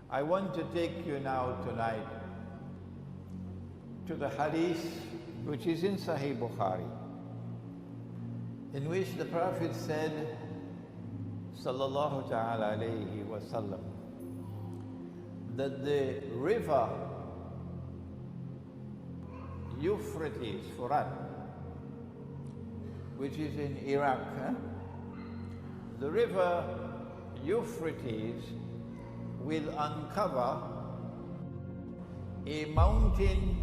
I want to take you now tonight to the hadith which is in Sahih Bukhari, in which the Prophet said, sallallahu ta'ala alayhi wa sallam, that the river Euphrates, Furat, which is in Iraq, the river Euphrates will uncover a mountain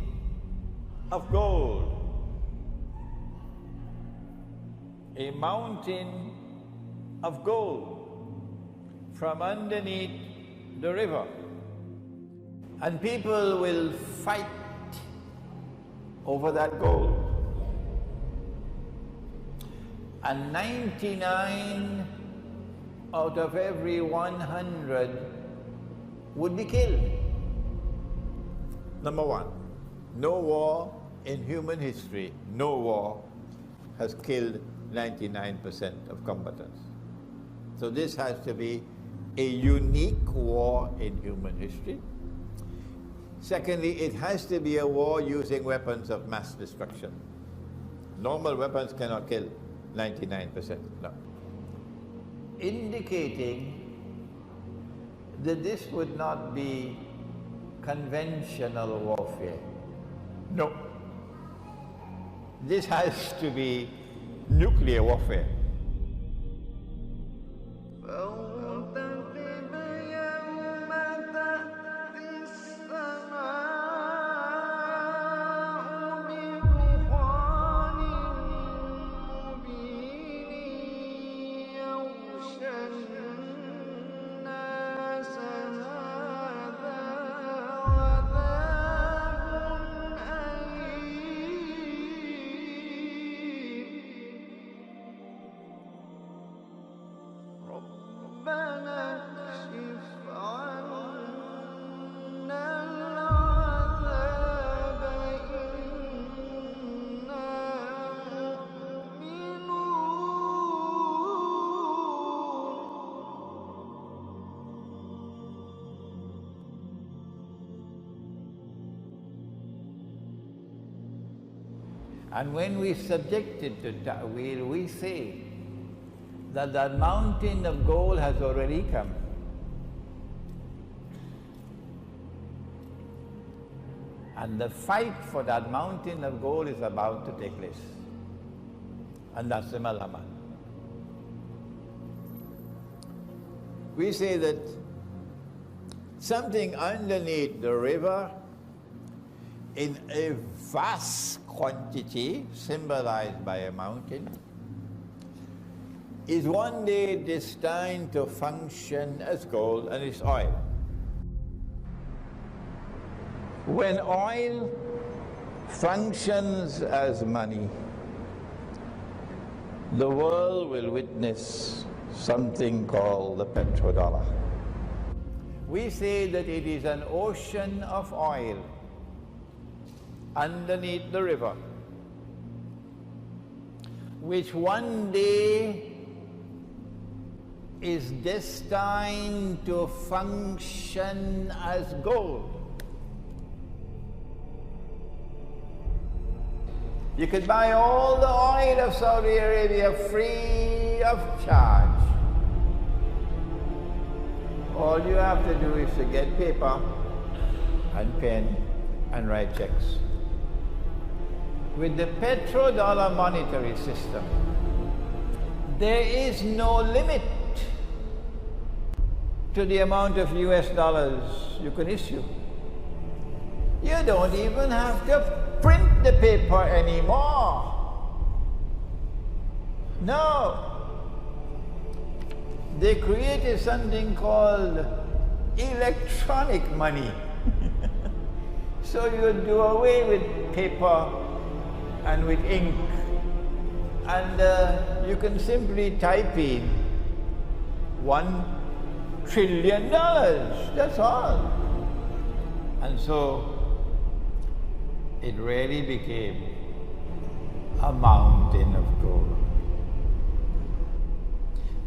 of gold. A mountain of gold from underneath the river. And people will fight over that gold. And 99 out of every 100 would be killed. Number one, no war in human history, no war has killed 99% of combatants. So this has to be a unique war in human history. Secondly, it has to be a war using weapons of mass destruction. Normal weapons cannot kill 99%, no. Indicating that this would not be conventional warfare. No. This has to be nuclear warfare. And when we subject it to ta'wil, we say that that mountain of gold has already come. And the fight for that mountain of gold is about to take place. And that's the Malhamah. We say that something underneath the river in a vast quantity, symbolized by a mountain, is one day destined to function as gold, and it's oil. When oil functions as money, the world will witness something called the petrodollar. We say that it is an ocean of oil underneath the river, which one day is destined to function as gold. You could buy all the oil of Saudi Arabia free of charge. All you have to do is to get paper and pen and write checks. With the petrodollar monetary system, there is no limit to the amount of US dollars you can issue. You don't even have to print the paper anymore. No. They created something called electronic money. So you do away with paper and with ink, and you can simply type in $1 trillion, that's all. And so it really became a mountain of gold.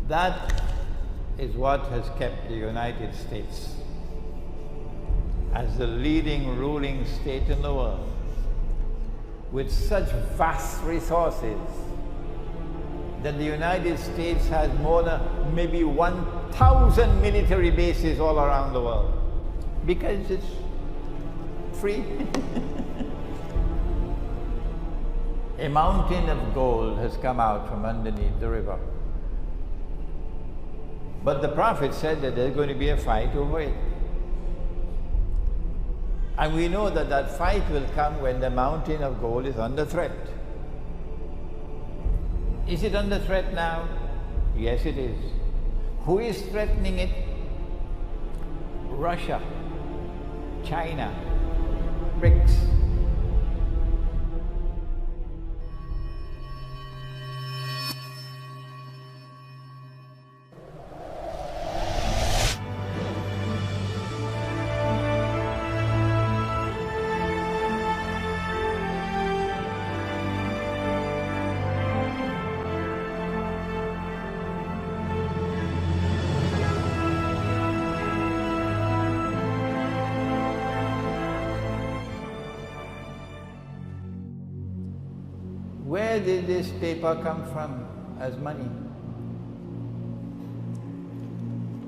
That is what has kept the United States as the leading ruling state in the world, with such vast resources that the United States has more than maybe 1,000 military bases all around the world, because it's free. A mountain of gold has come out from underneath the river. But the Prophet said that there's going to be a fight over it. And we know that that fight will come when the mountain of gold is under threat. Is it under threat now? Yes, it is. Who is threatening it? Russia, China, BRICS. Where did this paper come from as money?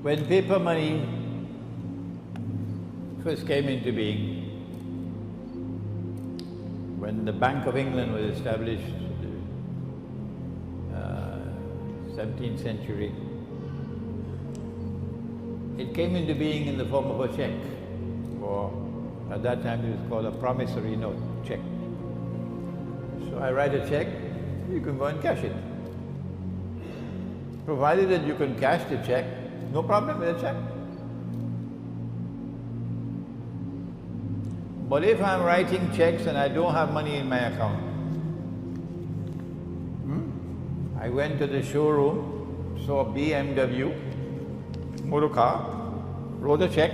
When paper money first came into being, when the Bank of England was established, 17th century, it came into being in the form of a check, or at that time it was called a promissory note, check. So I write a check, you can go and cash it. Provided that you can cash the check, no problem with the check. But if I'm writing checks and I don't have money in my account, I went to the showroom, saw a BMW, motor car, wrote a check,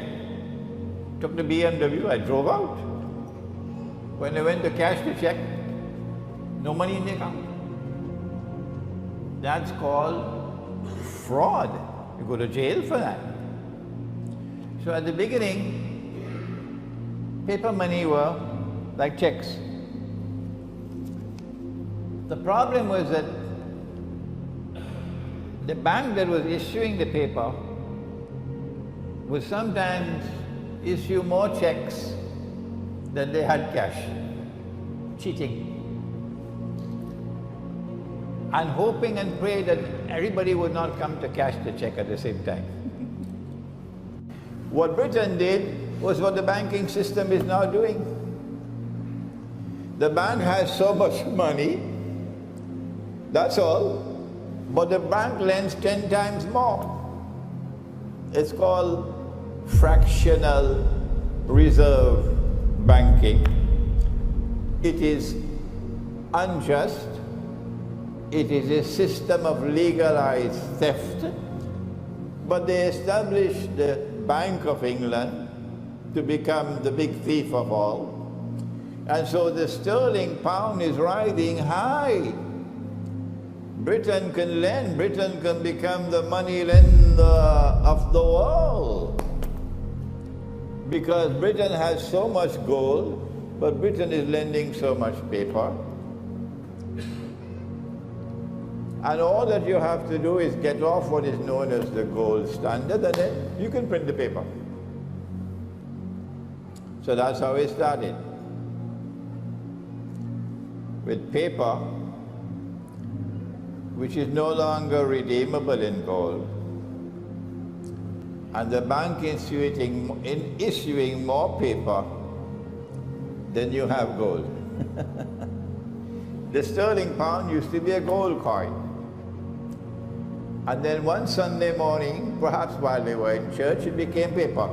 took the BMW, I drove out. When I went to cash the check, no money in the account. That's called fraud. You go to jail for that. So at the beginning, paper money were like checks. The problem was that the bank that was issuing the paper would sometimes issue more checks than they had cash. Cheating. And hoping and pray that everybody would not come to cash the check at the same time. What Britain did was what the banking system is now doing. The bank has so much money, that's all, but the bank lends 10 times more. It's called fractional reserve banking. It is unjust. It is a system of legalized theft, but they established the Bank of England to become the big thief of all. And so the sterling pound is riding high. Britain can lend, Britain can become the money lender of the world. Because Britain has so much gold, but Britain is lending so much paper. And all that you have to do is get off what is known as the gold standard, and then you can print the paper. So that's how it started. With paper, which is no longer redeemable in gold, and the bank issuing more paper than you have gold. The sterling pound used to be a gold coin. And then one Sunday morning, perhaps while they were in church, it became paper.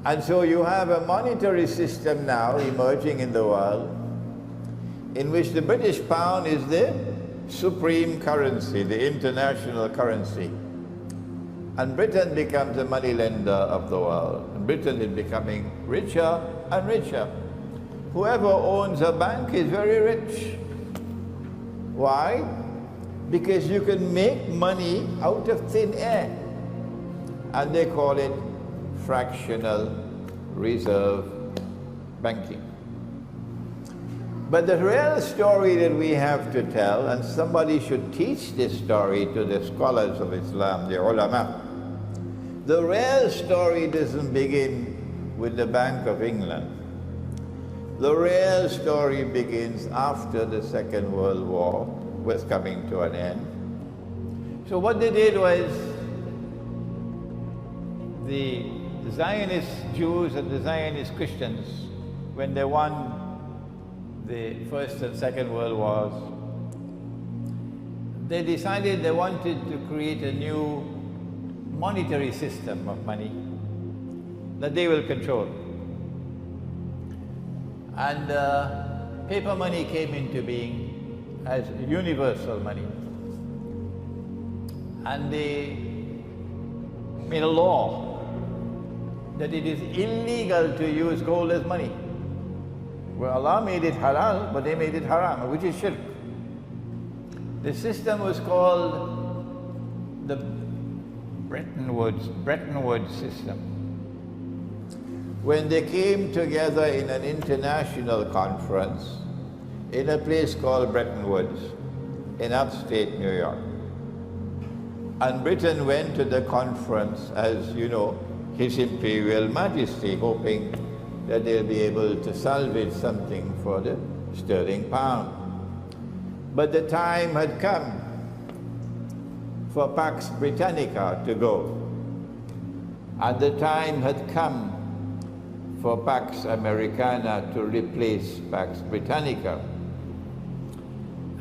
And so you have a monetary system now emerging in the world in which the British pound is the supreme currency, the international currency. And Britain becomes the money lender of the world. And Britain is becoming richer and richer. Whoever owns a bank is very rich. Why? Because you can make money out of thin air. And they call it fractional reserve banking. But the real story that we have to tell, and somebody should teach this story to the scholars of Islam, the ulama, the real story doesn't begin with the Bank of England. The real story begins after the Second World War was coming to an end. So what they did was, the Zionist Jews and the Zionist Christians, when they won the First and Second World Wars, they decided they wanted to create a new monetary system of money that they will control. And paper money came into being as universal money. And they made a law that it is illegal to use gold as money. Well, Allah made it halal, but they made it haram, which is shirk. The system was called the Bretton Woods system. When they came together in an international conference in a place called Bretton Woods in upstate New York, and Britain went to the conference as, you know, His Imperial Majesty, hoping that they'll be able to salvage something for the sterling pound. But the time had come for Pax Britannica to go, and the time had come for Pax Americana to replace Pax Britannica.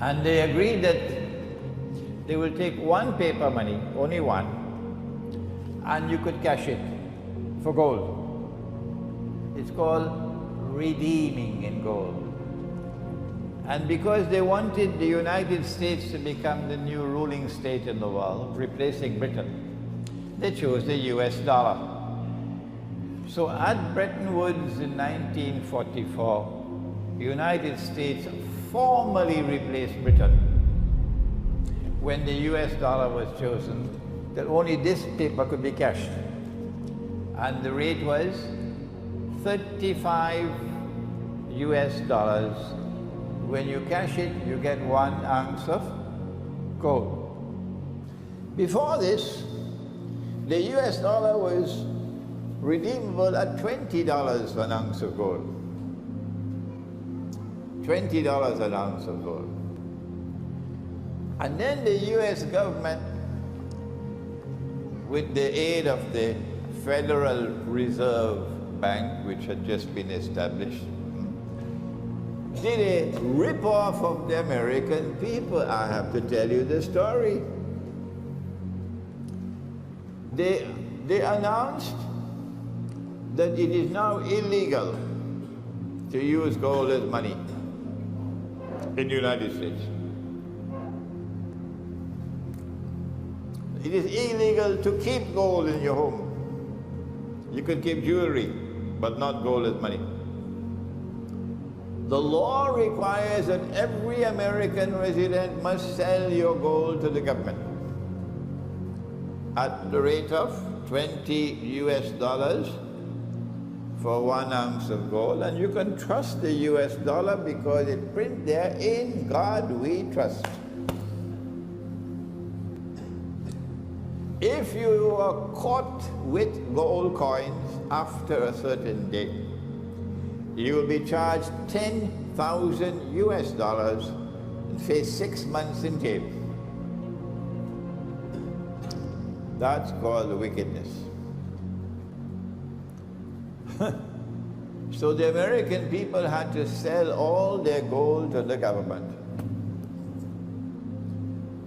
And they agreed that they will take one paper money, only one, and you could cash it for gold. It's called redeeming in gold. And because they wanted the United States to become the new ruling state in the world, replacing Britain, they chose the US dollar. So at Bretton Woods in 1944, the United States formally replaced Britain when the US dollar was chosen, that only this paper could be cashed. And the rate was 35 US dollars. When you cash it, you get 1 ounce of gold. Before this, the US dollar was redeemable at $20 an ounce of gold. $20 an ounce of gold. And then the US government, with the aid of the Federal Reserve Bank, which had just been established, did a rip-off of the American people. I have to tell you the story. They announced that it is now illegal to use gold as money in the United States. It is illegal to keep gold in your home. You can keep jewelry, but not gold as money. The law requires that every American resident must sell your gold to the government at the rate of 20 US dollars for 1 ounce of gold. And you can trust the US dollar because it prints there, "In God we trust." If you are caught with gold coins after a certain date, you will be charged 10,000 US dollars and face 6 months in jail. That's called wickedness. So the American people had to sell all their gold to the government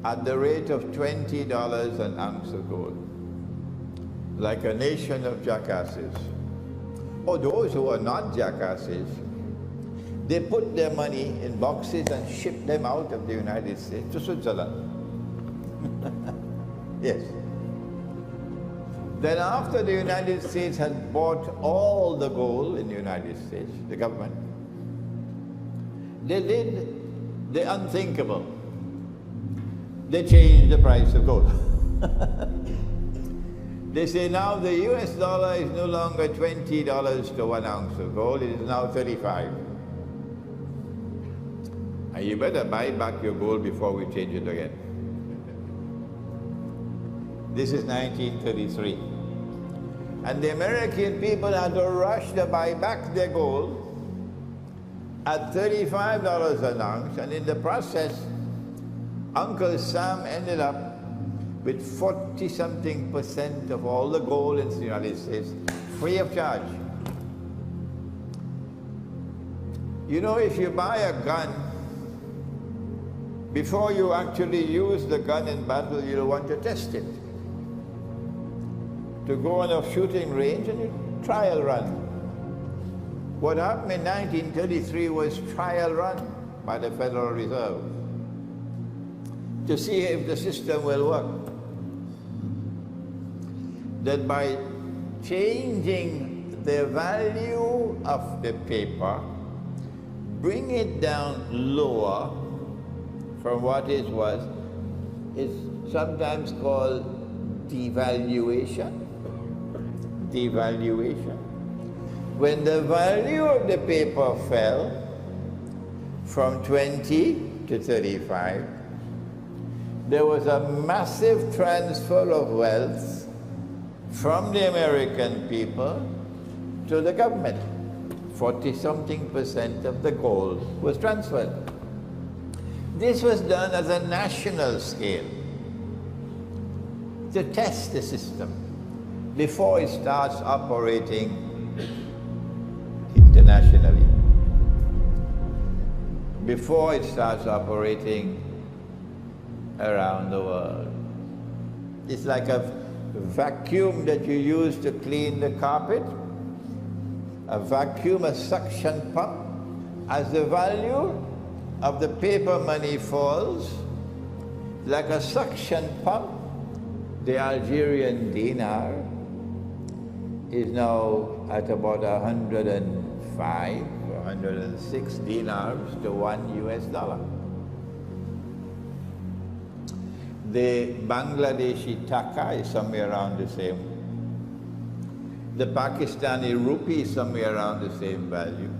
at the rate of $20 an ounce of gold, like a nation of jackasses. Or those who are not jackasses, they put their money in boxes and ship them out of the United States to Switzerland. Yes. Then after the United States had bought all the gold in the United States, the government, they did the unthinkable. They changed the price of gold. They say now the US dollar is no longer $20 to 1 ounce of gold, it is now 35. And you better buy back your gold before we change it again. This is 1933. And the American people had to rush to buy back their gold at $35 an ounce, and in the process, Uncle Sam ended up with 40-something% of all the gold in the United States, free of charge. You know, if you buy a gun, before you actually use the gun in battle, you'll want to test it. To go on a shooting range and you trial run. What happened in 1933 was trial run by the Federal Reserve to see if the system will work. That by changing the value of the paper, bring it down lower from what it was, is sometimes called devaluation. Devaluation. When the value of the paper fell from 20 to 35, there was a massive transfer of wealth from the American people to the government. 40-something% of the gold was transferred. This was done at a national scale to test the system before it starts operating internationally, before it starts operating around the world. It's like a vacuum that you use to clean the carpet, a vacuum, a suction pump. As the value of the paper money falls, like a suction pump, the Algerian dinar is now at about 105 or 106 dinars to 1 US dollar. The Bangladeshi taka is somewhere around the same. The Pakistani rupee is somewhere around the same value.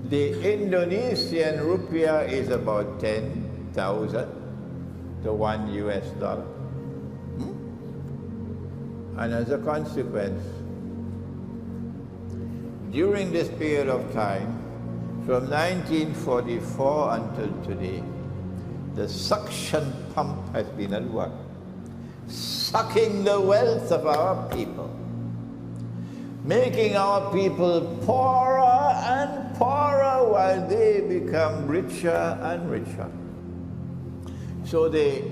The Indonesian rupiah is about 10,000 to 1 US dollar. And as a consequence, during this period of time, from 1944 until today, the suction pump has been at work, sucking the wealth of our people, making our people poorer and poorer while they become richer and richer. So they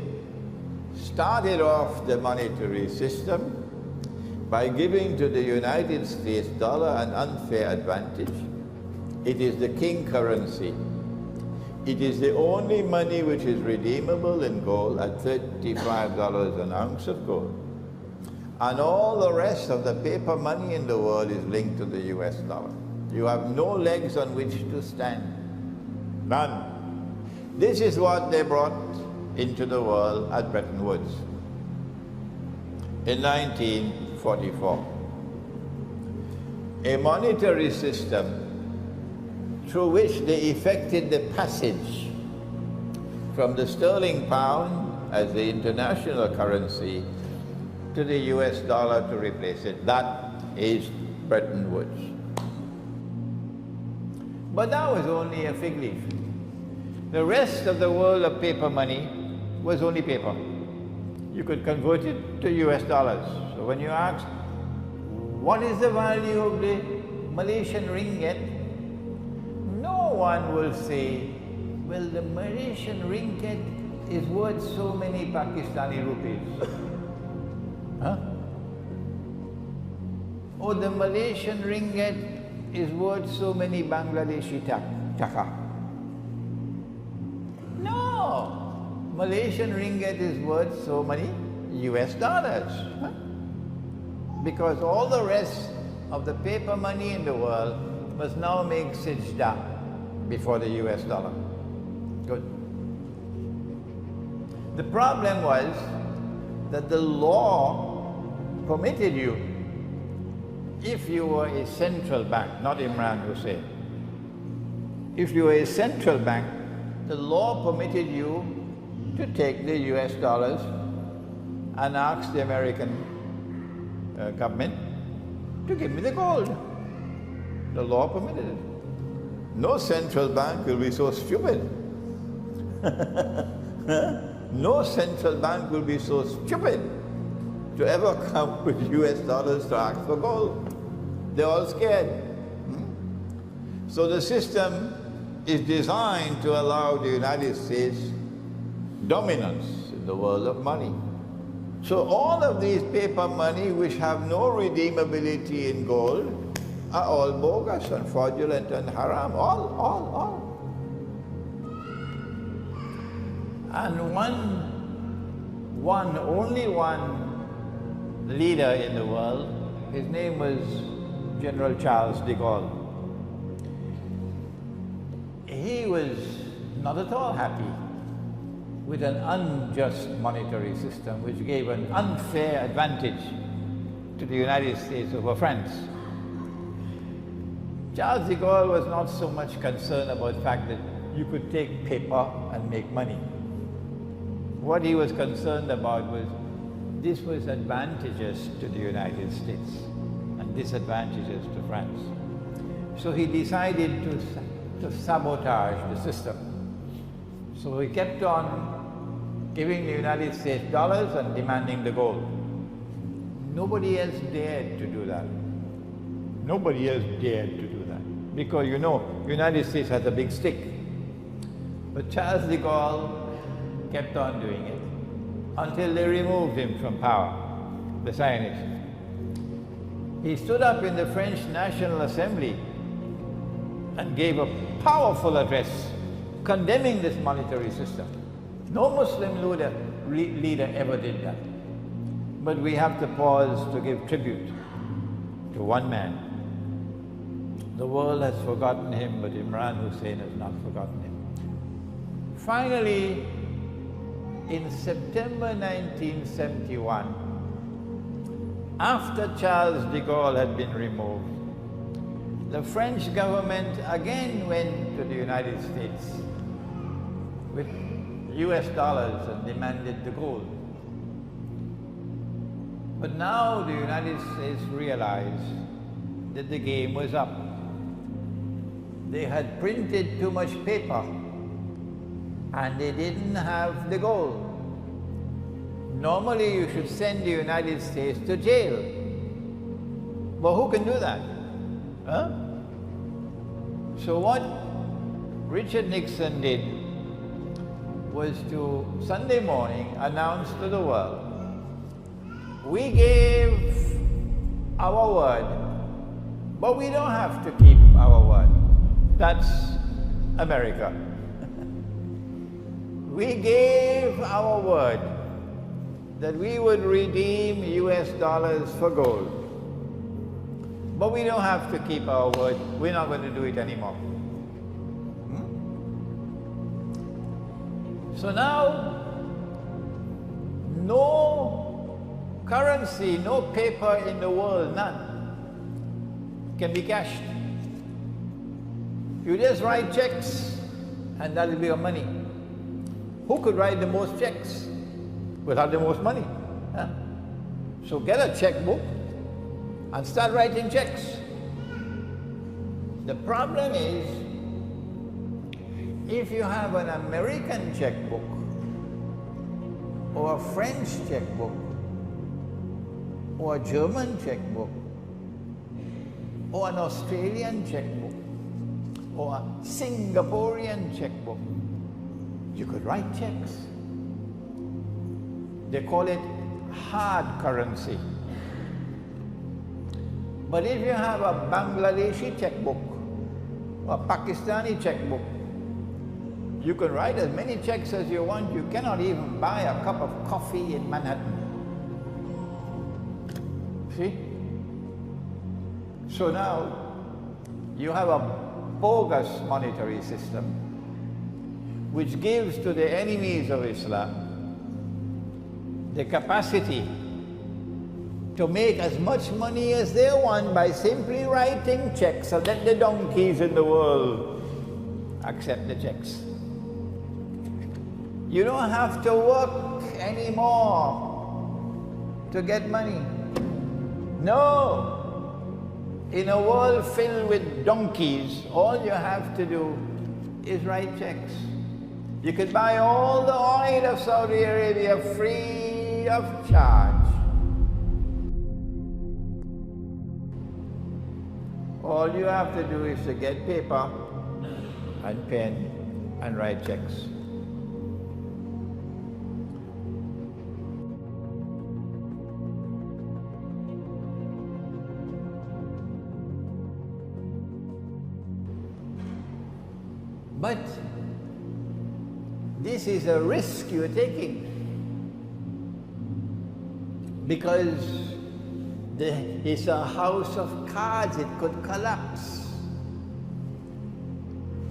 started off the monetary system by giving to the United States dollar an unfair advantage. It is the king currency. It is the only money which is redeemable in gold at $35 an ounce of gold. And all the rest of the paper money in the world is linked to the US dollar. You have no legs on which to stand. None. This is what they brought into the world at Bretton Woods in 1944. A monetary system through which they effected the passage from the sterling pound as the international currency to the US dollar to replace it. That is Bretton Woods. But that was only a fig leaf. The rest of the world of paper money was only paper. You could convert it to US dollars. So when you ask, what is the value of the Malaysian ringgit? No one will say, well, the Malaysian ringgit is worth so many Pakistani rupees. Huh? Or the Malaysian ringgit is worth so many Bangladeshi taka. No! Malaysian ringgit is worth so many US dollars. Huh? Because all the rest of the paper money in the world must now make sajda before the US dollar. Good. The problem was that the law permitted you, if you were a central bank, not Imran Hosein, if you were a central bank, the law permitted you to take the US dollars and ask the American government to give me the gold. The law permitted it. No central bank will be so stupid. No central bank will be so stupid to ever come with US dollars to ask for gold. They're all scared. So the system is designed to allow the United States dominance in the world of money. So all of these paper money which have no redeemability in gold are all bogus and fraudulent and haram, all. And only one leader in the world, his name was General Charles de Gaulle. He was not at all happy with an unjust monetary system which gave an unfair advantage to the United States over France. Charles de Gaulle was not so much concerned about the fact that you could take paper and make money. What he was concerned about was this was advantageous to the United States and disadvantageous to France. So he decided to sabotage the system. So he kept on giving the United States dollars and demanding the gold. Nobody else dared to do that. Nobody else dared to do that. Because you know, the United States has a big stick. But Charles de Gaulle kept on doing it until they removed him from power, the Zionists. He stood up in the French National Assembly and gave a powerful address condemning this monetary system. No Muslim leader ever did that. But we have to pause to give tribute to one man. The world has forgotten him, but Imran Hosein has not forgotten him. Finally, in September 1971, after Charles de Gaulle had been removed, the French government again went to the United States with US dollars and demanded the gold. But now the United States realized that the game was up. They had printed too much paper and they didn't have the gold. Normally you should send the United States to jail. But who can do that? Huh? So what Richard Nixon did was to, Sunday morning, announce to the world, we gave our word, but we don't have to keep our word. That's America. We gave our word that we would redeem US dollars for gold. But we don't have to keep our word. We're not going to do it anymore. So now, no currency, no paper in the world, none, can be cashed. You just write checks and that will be your money. Who could write the most checks will have the most money? Huh? So get a checkbook and start writing checks. The problem is, if you have an American checkbook or a French checkbook or a German checkbook or an Australian checkbook or a Singaporean checkbook, you could write checks. They call it hard currency. But if you have a Bangladeshi checkbook or a Pakistani checkbook, you can write as many checks as you want. You cannot even buy a cup of coffee in Manhattan. See? So now you have a bogus monetary system which gives to the enemies of Islam the capacity to make as much money as they want by simply writing checks and let the donkeys in the world accept the checks. You don't have to work anymore to get money. No. In a world filled with donkeys, all you have to do is write checks. You could buy all the oil of Saudi Arabia free of charge. All you have to do is to get paper and pen and write checks. But this is a risk you're taking, because it's a house of cards, it could collapse.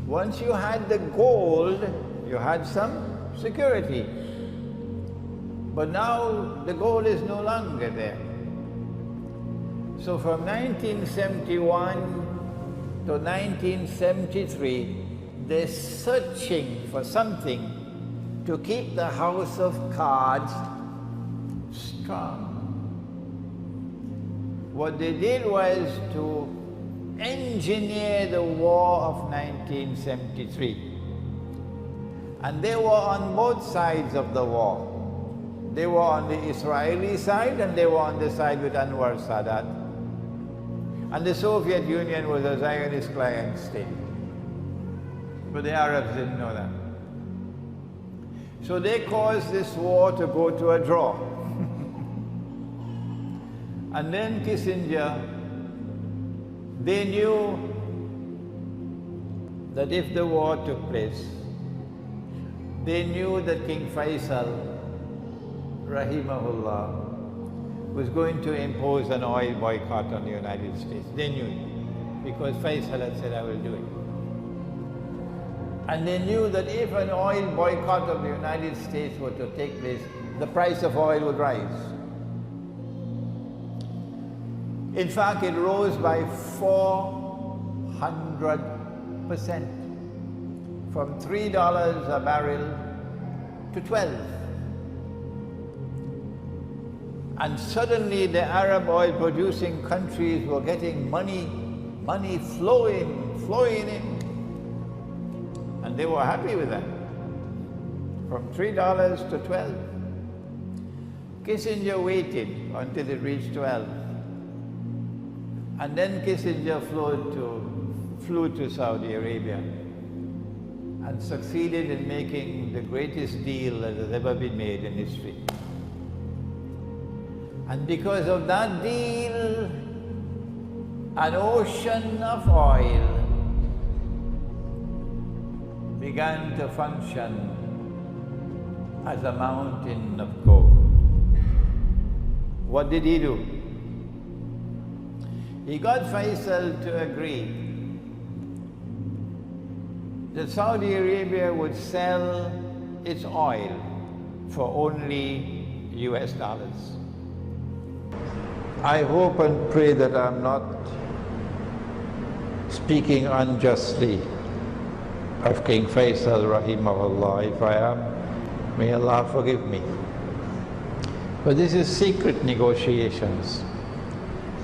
Once you had the gold, you had some security. But now the gold is no longer there. So from 1971 to 1973, they're searching for something to keep the house of cards strong. What they did was to engineer the war of 1973. And they were on both sides of the war. They were on the Israeli side and they were on the side with Anwar Sadat. And the Soviet Union was a Zionist client state. But the Arabs didn't know that. So they caused this war to go to a draw. And then Kissinger, they knew that if the war took place, they knew that King Faisal, rahimahullah, was going to impose an oil boycott on the United States. They knew it, because Faisal had said, I will do it. And they knew that if an oil boycott of the United States were to take place, the price of oil would rise. In fact, it rose by 400%, from $3 a barrel to 12. And suddenly the Arab oil producing countries were getting money flowing in. And they were happy with that, from $3 to 12. Kissinger waited until it reached 12. And then Kissinger flew to Saudi Arabia and succeeded in making the greatest deal that has ever been made in history. And because of that deal, an ocean of oil began to function as a mountain of gold. What did he do? He got Faisal to agree that Saudi Arabia would sell its oil for only US dollars. I hope and pray that I'm not speaking unjustly of King Faisal rahimahullah. If I am, may Allah forgive me. But this is secret negotiations,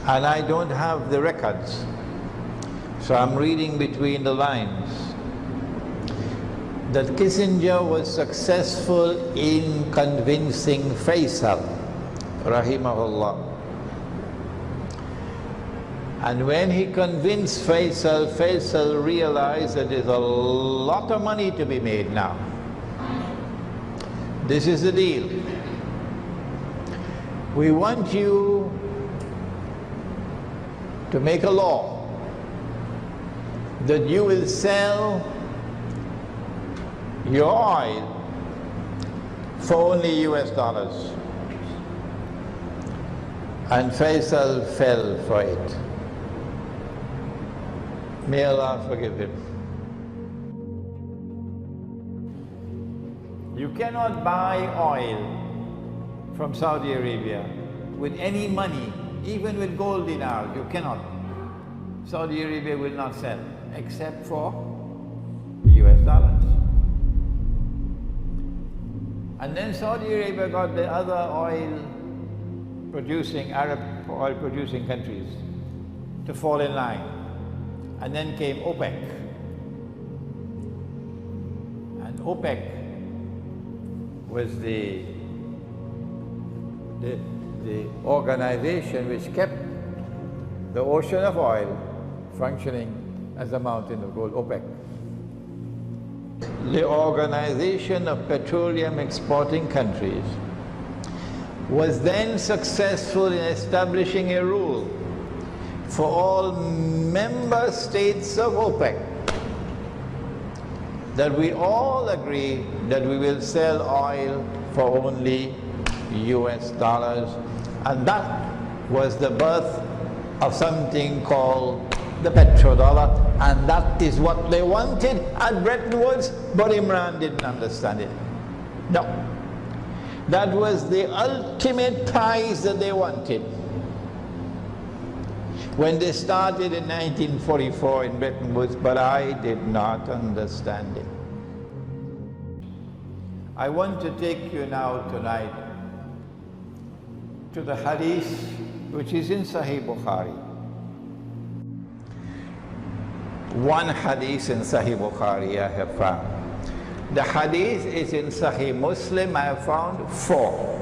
and I don't have the records. So I'm reading between the lines that Kissinger was successful in convincing Faisal rahimahullah. And when he convinced Faisal, Faisal realized that there's a lot of money to be made now. This is the deal. We want you to make a law that you will sell your oil for only US dollars. And Faisal fell for it. May Allah forgive him. You cannot buy oil from Saudi Arabia with any money, even with gold dinars, you cannot. Saudi Arabia will not sell, except for US dollars. And then Saudi Arabia got the other Arab oil producing countries to fall in line. And then came OPEC. And OPEC was the organization which kept the ocean of oil functioning as a mountain of gold, OPEC. The Organization of Petroleum Exporting Countries was then successful in establishing a rule for all member states of OPEC that we all agree that we will sell oil for only US dollars, and that was the birth of something called the petrodollar, and that is what they wanted at Bretton Woods, but Imran didn't understand it. No. That was the ultimate prize that they wanted. When they started in 1944 in Bretton Woods, but I did not understand it. I want to take you now tonight to the hadith which is in Sahih Bukhari. One hadith in Sahih Bukhari I have found. The hadith is in Sahih Muslim. I have found four.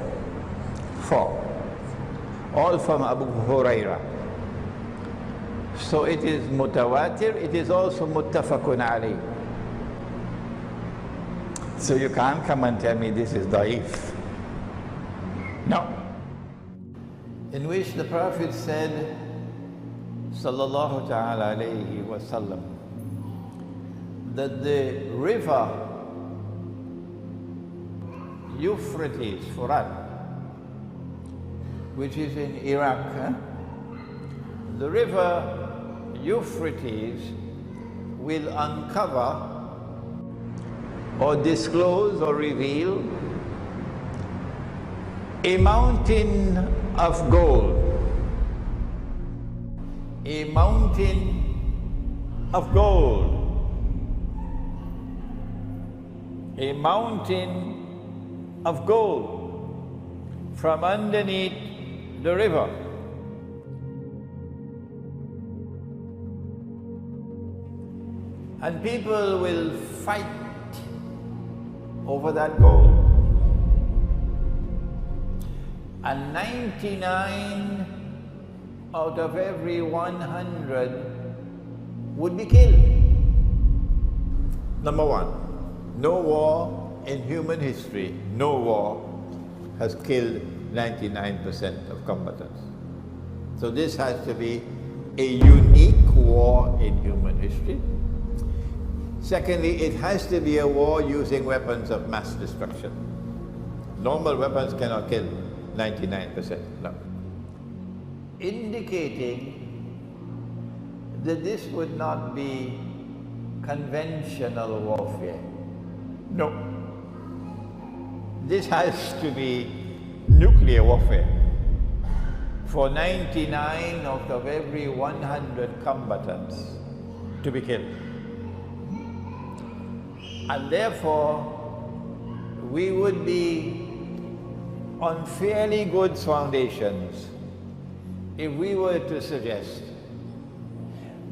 All from Abu Hurairah. So it is mutawatir, it is also muttafaqun alayh. So you can't come and tell me this is da'if. No. In which the Prophet said, sallallahu ta'ala alayhi wa sallam, that the river Euphrates, Furat, which is in Iraq, the river Euphrates will uncover or disclose or reveal a mountain of gold. A mountain of gold. A mountain of gold from underneath the river. And people will fight over that gold. And 99 out of every 100 would be killed. Number one, no war in human history, no war has killed 99% of combatants. So this has to be a unique war in human history. Secondly, it has to be a war using weapons of mass destruction. Normal weapons cannot kill 99%, no. Indicating that this would not be conventional warfare. No. This has to be nuclear warfare. For 99 out of every 100 combatants to be killed. And therefore, we would be on fairly good foundations if we were to suggest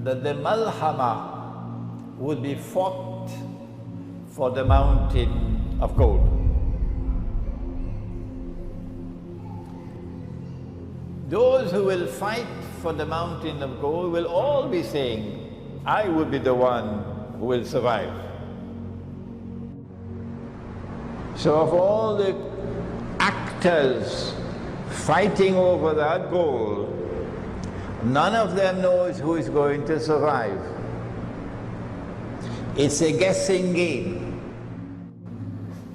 that the Malhamah would be fought for the mountain of gold. Those who will fight for the mountain of gold will all be saying, I will be the one who will survive. So of all the actors fighting over that gold, none of them knows who is going to survive. It's a guessing game.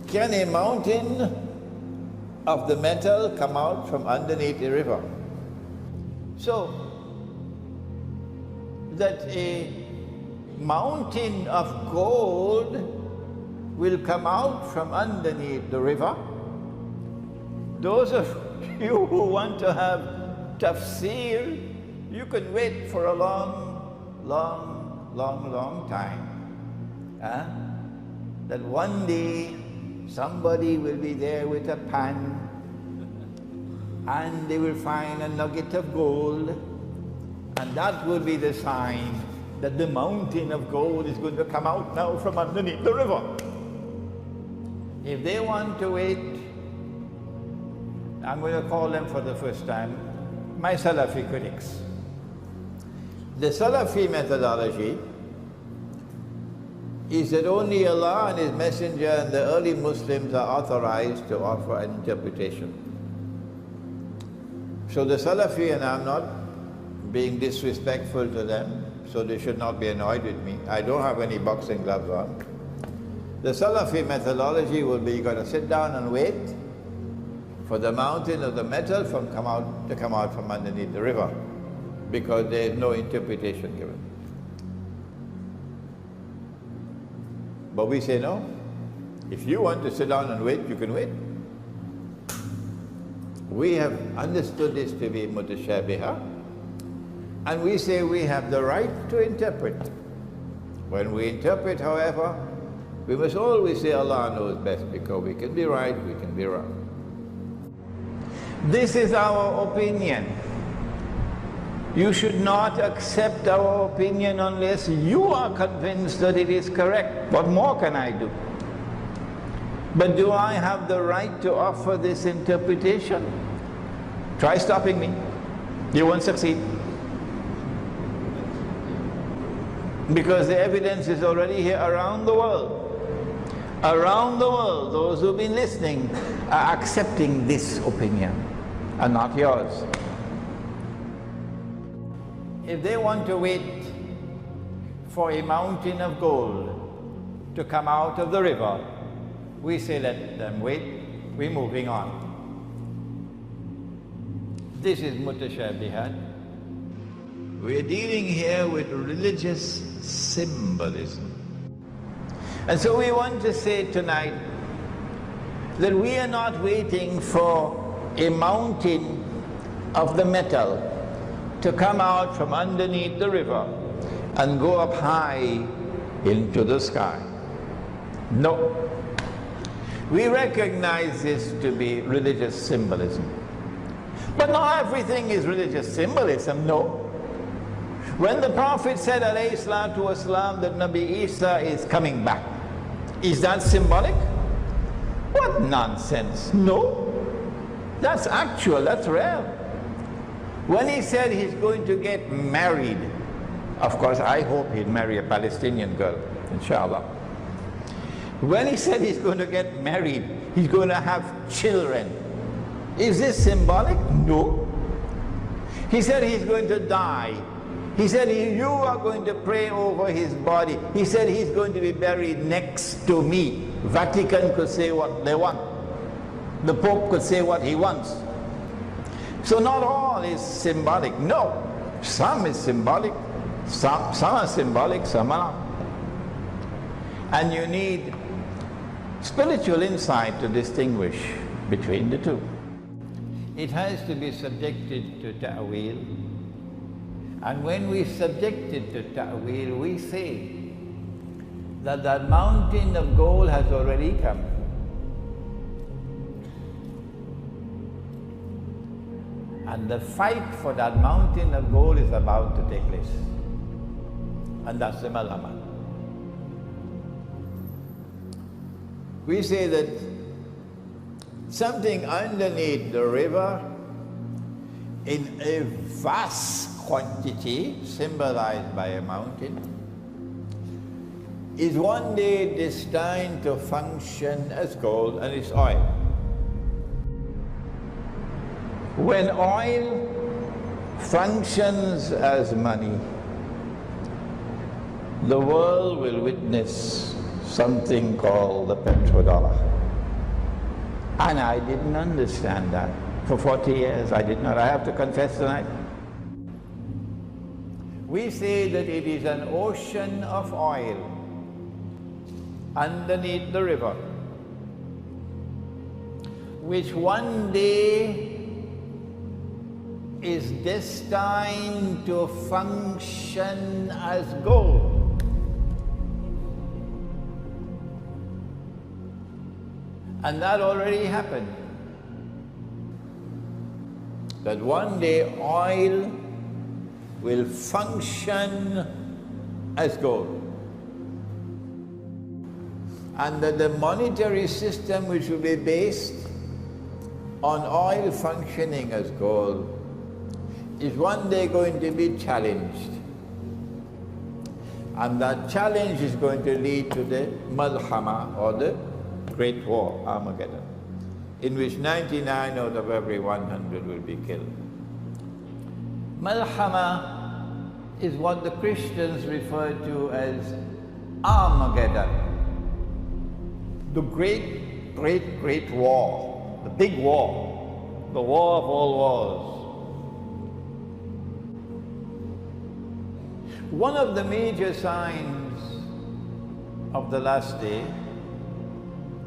Can a mountain of the metal come out from underneath a river? So that a mountain of gold will come out from underneath the river, Those of you who want to have tafsir, you can wait for a long time. That one day somebody will be there with a pan and they will find a nugget of gold, and that will be the sign that the mountain of gold is going to come out now from underneath the river. If they want to wait, I'm going to call them for the first time my Salafi critics. The Salafi methodology is that only Allah and His Messenger and the early Muslims are authorized to offer an interpretation. So the Salafi, and I'm not being disrespectful to them, so they should not be annoyed with me. I don't have any boxing gloves on. The Salafi methodology will be, you've got to sit down and wait for the mountain of the metal to come out from underneath the river, because there is no interpretation given. But we say no. If you want to sit down and wait, you can wait. We have understood this to be mutashabihah, and we say we have the right to interpret. When we interpret, however, we must always say Allah knows best, because we can be right, we can be wrong. This is our opinion. You should not accept our opinion unless you are convinced that it is correct. What more can I do? But do I have the right to offer this interpretation? Try stopping me. You won't succeed. Because the evidence is already here around the world. Around the world, those who've been listening are accepting this opinion and not yours. If they want to wait for a mountain of gold to come out of the river, we say let them wait, we're moving on. This is mutashabihat. We're dealing here with religious symbolism. And so we want to say tonight that we are not waiting for a mountain of the metal to come out from underneath the river and go up high into the sky. No. We recognize this to be religious symbolism. But not everything is religious symbolism, no. When the Prophet said, alayhi salatu wasalam, that Nabi Isa is coming back, is that symbolic? What nonsense. No. That's actual, that's real. When he said he's going to get married, of course I hope he'd marry a Palestinian girl, inshallah. When he said he's going to get married, he's going to have children. Is this symbolic? No. He said he's going to die. He said you are going to pray over his body. He said he's going to be buried next to me. Vatican could say what they want. The Pope could say what he wants. So not all is symbolic. No. Some is symbolic. Some are symbolic, some are not. And you need spiritual insight to distinguish between the two. It has to be subjected to ta'wil. And when we subject it to ta'wil, we say that that mountain of gold has already come. And the fight for that mountain of gold is about to take place. And that's the Malhamah. We say that something underneath the river in a vast quantity, symbolized by a mountain, is one day destined to function as gold, and it's oil. When oil functions as money, the world will witness something called the petrodollar. And I didn't understand that. For 40 years I did not. I have to confess tonight. We say that it is an ocean of oil underneath the river. which one day is destined to function as gold. And that already happened. That one day oil will function as gold. And that the monetary system, which will be based on oil functioning as gold, is one day going to be challenged. And that challenge is going to lead to the Malhamah, or the Great War, Armageddon, in which 99 out of every 100 will be killed. Malhamah is what the Christians refer to as Armageddon. The great war, the big war, the war of all wars. One of the major signs of the last day,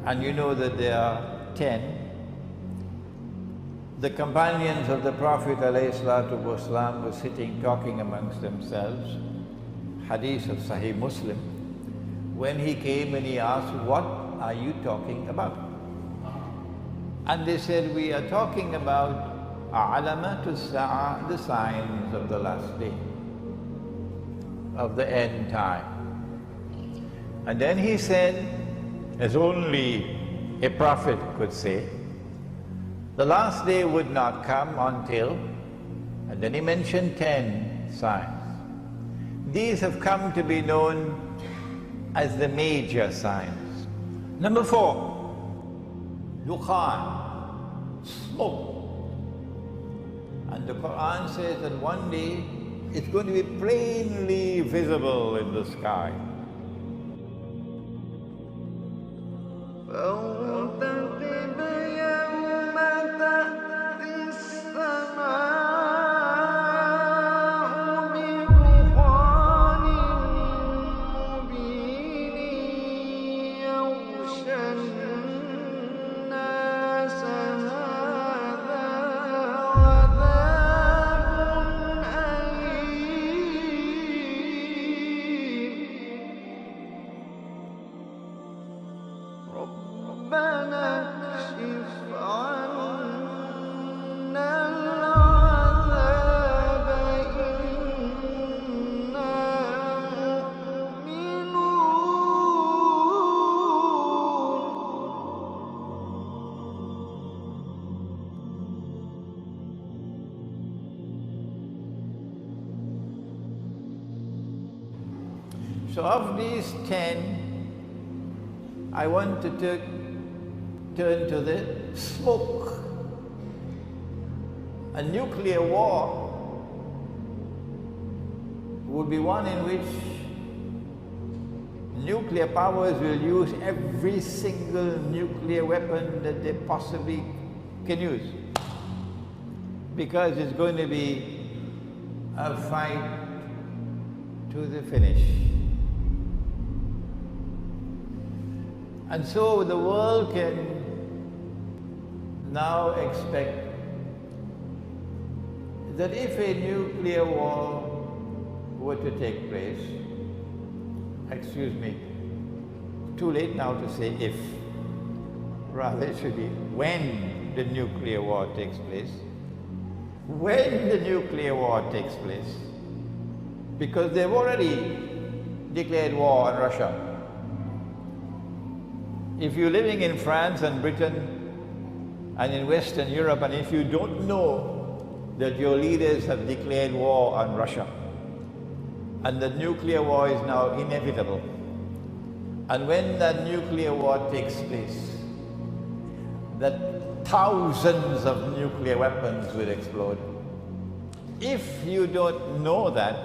and you know that there are 10, the companions of the Prophet ﷺ were sitting talking amongst themselves, hadith of Sahih Muslim, when he came and he asked, "What are you talking about?" And they said, "We are talking about alamatu sa'a, the signs of the last day, of the end time." And then he said, as only a prophet could say, the last day would not come until, and then he mentioned 10 signs. These have come to be known as the major signs. Number 4, dukhan, smoke. And the Quran says that one day it's going to be plainly visible in the sky. So of these 10, I want to turn to the smoke. A nuclear war would be one in which nuclear powers will use every single nuclear weapon that they possibly can use, because it's going to be a fight to the finish. And so the world can now expect that if a nuclear war were to take place, excuse me, too late now to say if, rather it should be when the nuclear war takes place, when the nuclear war takes place, because they've already declared war on Russia. If you're living in France and Britain and in Western Europe, and if you don't know that your leaders have declared war on Russia, and the nuclear war is now inevitable, and when that nuclear war takes place, that thousands of nuclear weapons will explode. If you don't know that,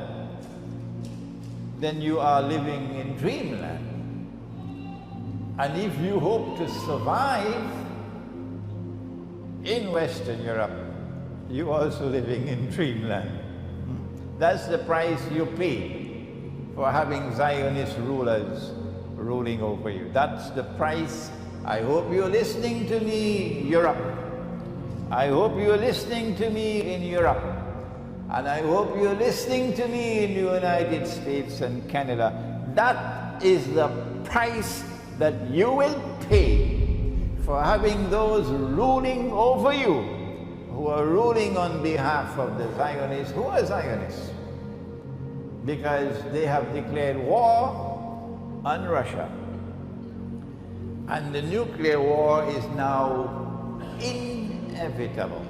then you are living in dreamland. And if you hope to survive in Western Europe, you're also living in dreamland. That's the price you pay for having Zionist rulers ruling over you. That's the price I hope you're listening to me, Europe. I hope you're listening to me in Europe. And I hope you're listening to me in the United States and Canada. That is the price that you will pay for having those ruling over you, who are ruling on behalf of the Zionists. Who are Zionists? Because they have declared war on Russia. And the nuclear war is now inevitable.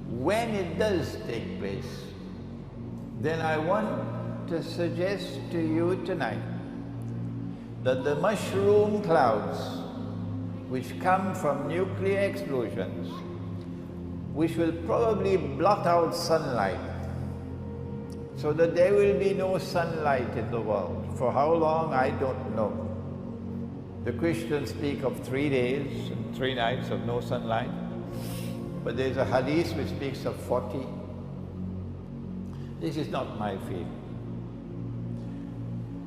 When it does take place, then I want to suggest to you tonight that the mushroom clouds which come from nuclear explosions, which will probably blot out sunlight, so that there will be no sunlight in the world. For how long, I don't know. The Christians speak of 3 days and 3 nights of no sunlight, but there's a hadith which speaks of 40. This is not my field.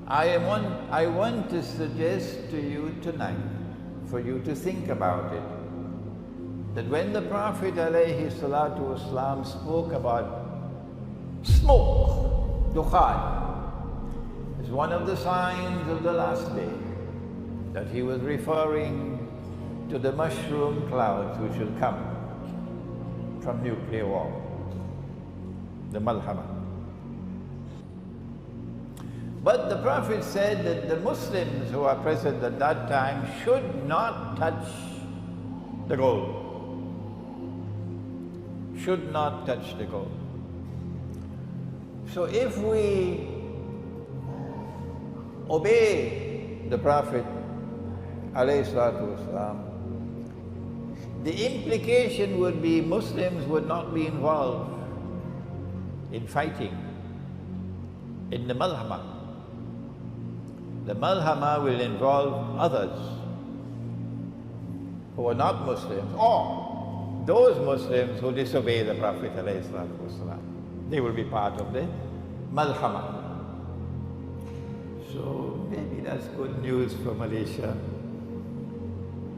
I want to suggest to you tonight, for you to think about it, that when the Prophet ﷺ spoke about smoke, dukhan, is one of the signs of the last day, that he was referring to the mushroom clouds which will come from nuclear war, the Malhamah. But the Prophet said that the Muslims who are present at that time should not touch the gold. Should not touch the gold. So if we obey the Prophet ﷺ, the implication would be Muslims would not be involved in fighting in the Malhamah. The Malhamah will involve others who are not Muslims, or those Muslims who disobey the Prophet ﷺ. They will be part of the Malhamah. So maybe that's good news for Malaysia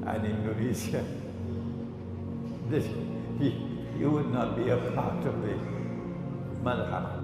and Indonesia. You would not be a part of the Malhamah.